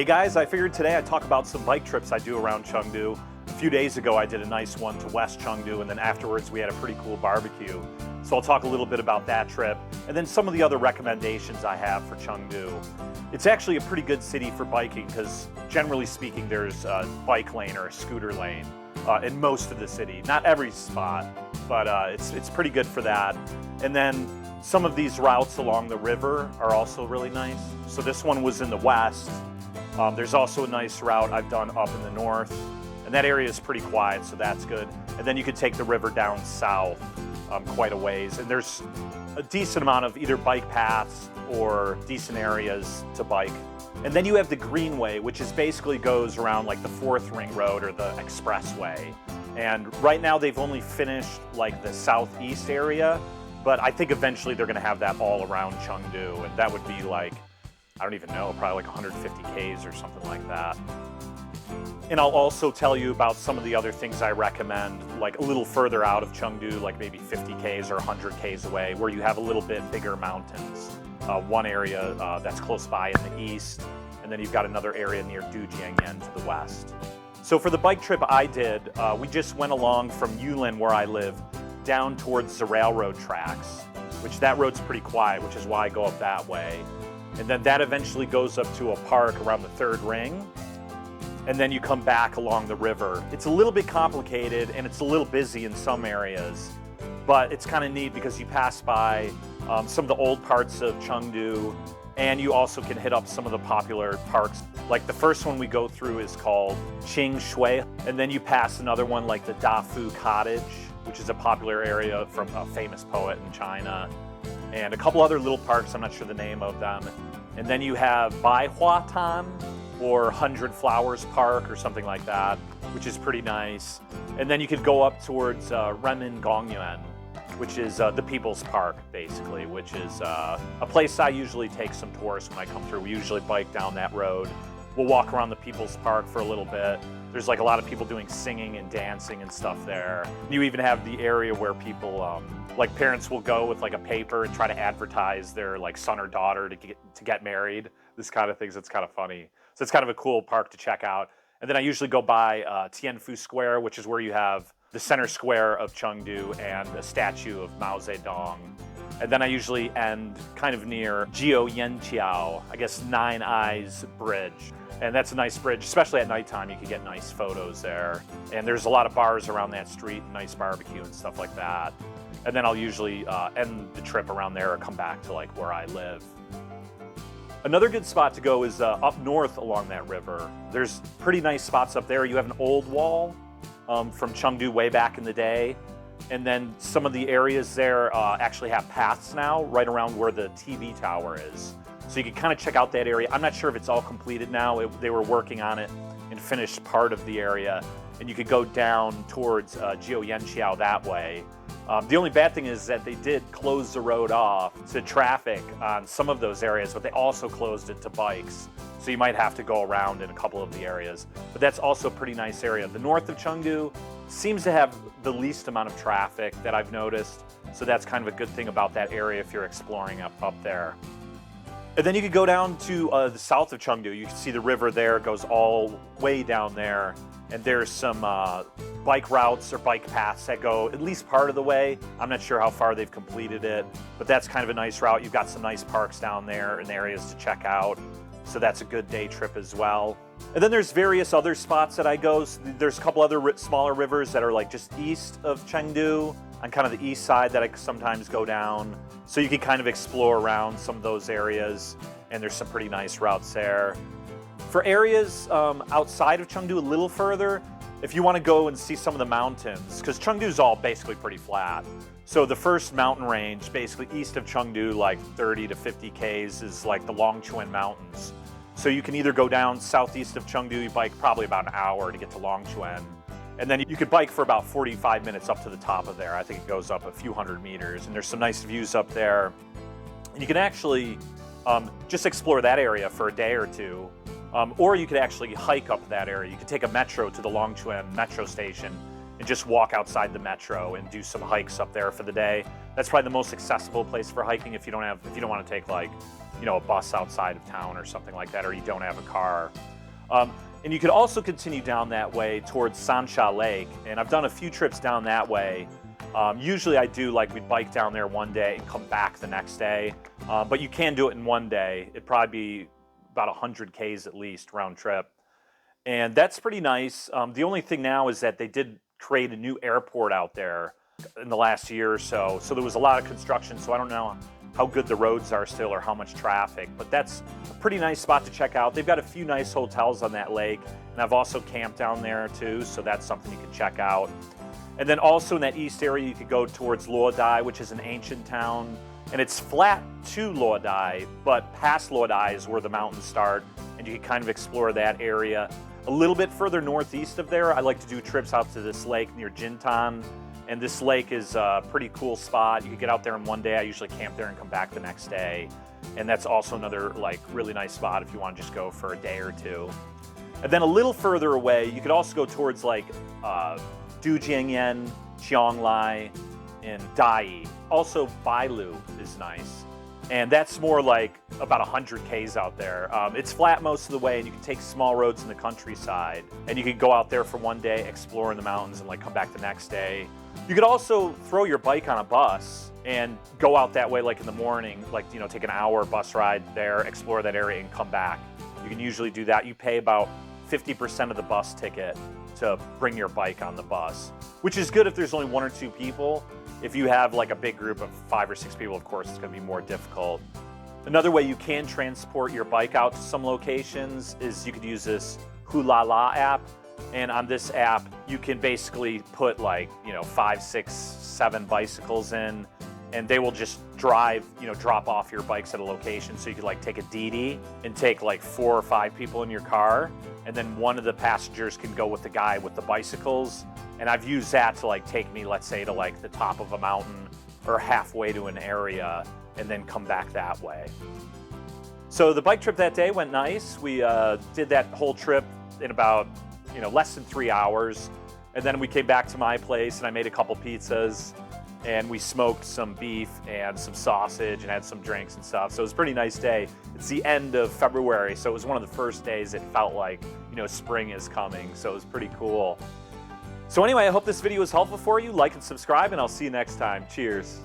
Hey guys, I figured today I'd talk about some bike trips I do around Chengdu. A few days ago I did a nice one to West Chengdu, and then afterwards we had a pretty cool barbecue. So I'll talk a little bit about that trip, and then some of the other recommendations I have for Chengdu. It's actually a pretty good city for biking because generally speaking there's a bike lane or a scooter lane in most of the city. Not every spot, but it's pretty good for that. And then some of these routes along the river are also really nice. So this one was in the west. There's also a nice route I've done up in the north, and that area is pretty quiet, so that's good. And then you could take the river down south quite a ways, and there's a decent amount of either bike paths or decent areas to bike. And then you have the Greenway, which is basically goes around like the 4th Ring Road or the expressway. And right now they've only finished like the southeast area, but I think eventually they're gonna have that all around Chengdu, and that would be like, I don't even know, probably like 150 Ks or something like that. And I'll also tell you about some of the other things I recommend, like a little further out of Chengdu, like maybe 50 Ks or 100 Ks away, where you have a little bit bigger mountains. One area that's close by in the east, and then you've got another area near Dujiangyan to the west. So for the bike trip I did, we just went along from Yulin, where I live, down towards the railroad tracks, which that road's pretty quiet, which is why I go up that way. And then that eventually goes up to a park around the 3rd Ring, and then you come back along the river. It's a little bit complicated and it's a little busy in some areas, but it's kind of neat because you pass by some of the old parts of Chengdu, and you also can hit up some of the popular parks. Like the first one we go through is called Qing, and then you pass another one like the Dafu Cottage, which is a popular area from a famous poet in China, and a couple other little parks, I'm not sure the name of them. And then you have Baihuatan, or 100 Flowers Park, or something like that, which is pretty nice. And then you could go up towards Renmin Gongyuan, which is the People's Park, basically, which is a place I usually take some tourists when I come through. We usually bike down that road. We'll walk around the People's Park for a little bit. There's like a lot of people doing singing and dancing and stuff there. You even have the area where people, like parents will go with like a paper and try to advertise their like son or daughter to get married. This kind of things, it's kind of funny. So it's kind of a cool park to check out. And then I usually go by Tianfu Square, which is where you have the center square of Chengdu and a statue of Mao Zedong. And then I usually end kind of near Jiao Yanqiao, I guess 9 Eyes Bridge. And that's a nice bridge, especially at nighttime. You can get nice photos there. And there's a lot of bars around that street, nice barbecue and stuff like that. And then I'll usually end the trip around there or come back to like where I live. Another good spot to go is up north along that river. There's pretty nice spots up there. You have an old wall from Chengdu way back in the day. And then some of the areas there actually have paths now right around where the TV tower is. So you can kind of check out that area. I'm not sure if it's all completed now. They were working on it and finished part of the area. And you could go down towards Jiao Yanqiao that way. The only bad thing is that they did close the road off to traffic on some of those areas, but they also closed it to bikes. So you might have to go around in a couple of the areas. But that's also a pretty nice area. The north of Chengdu seems to have the least amount of traffic that I've noticed. So that's kind of a good thing about that area if you're exploring up there. And then you could go down to the south of Chengdu. You can see the river there goes all way down there. And there's some bike routes or bike paths that go at least part of the way. I'm not sure how far they've completed it, but that's kind of a nice route. You've got some nice parks down there and areas to check out. So that's a good day trip as well. And then there's various other spots that I go. So there's a couple other smaller rivers that are like just east of Chengdu on kind of the east side that I sometimes go down. So you can kind of explore around some of those areas, and there's some pretty nice routes there. For areas outside of Chengdu, a little further, if you want to go and see some of the mountains, because Chengdu's all basically pretty flat. So the first mountain range, basically east of Chengdu, like 30 to 50 Ks, is like the Longchuen Mountains. So you can either go down southeast of Chengdu, you bike probably about an hour to get to Longchuen. And then you could bike for about 45 minutes up to the top of there. I think it goes up a few hundred meters, and there's some nice views up there. And you can actually just explore that area for a day or two. Or you could actually hike up that area. You could take a metro to the Longchuen metro station and just walk outside the metro and do some hikes up there for the day. That's probably the most accessible place for hiking if you don't want to take like a bus outside of town or something like that, or you don't have a car. And you could also continue down that way towards Sancha Lake, and I've done a few trips down that way. Usually I do, like, we'd bike down there one day and come back the next day, but you can do it in one day. It'd probably be about 100 Ks at least round trip. And that's pretty nice. The only thing now is that they did create a new airport out there in the last year or so. So there was a lot of construction, so I don't know how good the roads are still or how much traffic, but that's a pretty nice spot to check out. They've got a few nice hotels on that lake, and I've also camped down there too, so that's something you can check out. And then also in that east area, you could go towards Luodai, which is an ancient town, and it's flat to Luodai, but past Luodai is where the mountains start, and you can kind of explore that area. A little bit further northeast of there, I like to do trips out to this lake near Jintan. And this lake is a pretty cool spot. You can get out there in one day. I usually camp there and come back the next day. And that's also another, like, really nice spot if you want to just go for a day or two. And then a little further away, you could also go towards, like, Dujiangyan, Qianglai, and Dai. Also, Bailu is nice. And that's more like about 100 Ks out there. It's flat most of the way, and you can take small roads in the countryside. And you could go out there for one day, explore in the mountains, and, like, come back the next day. You could also throw your bike on a bus and go out that way, like, in the morning, like, take an hour bus ride there, explore that area, and come back. You can usually do that. You pay about 50% of the bus ticket to bring your bike on the bus, which is good if there's only one or two people. If you have, like, a big group of 5 or 6 people, of course, it's going to be more difficult. Another way you can transport your bike out to some locations is you could use this Hulala app. And on this app, you can basically put, like, 5, 6, 7 bicycles in, and they will just drive, drop off your bikes at a location. So you could, like, take a Didi and take, like, 4 or 5 people in your car, and then one of the passengers can go with the guy with the bicycles. And I've used that to, like, take me, let's say, to, like, the top of a mountain or halfway to an area, and then come back that way. So the bike trip that day went nice. We did that whole trip in about less than 3 hours. And then we came back to my place and I made a couple pizzas and we smoked some beef and some sausage and had some drinks and stuff. So it was a pretty nice day. It's the end of February, so it was one of the first days it felt like, spring is coming. So it was pretty cool. So anyway, I hope this video was helpful for you. Like and subscribe, and I'll see you next time. Cheers.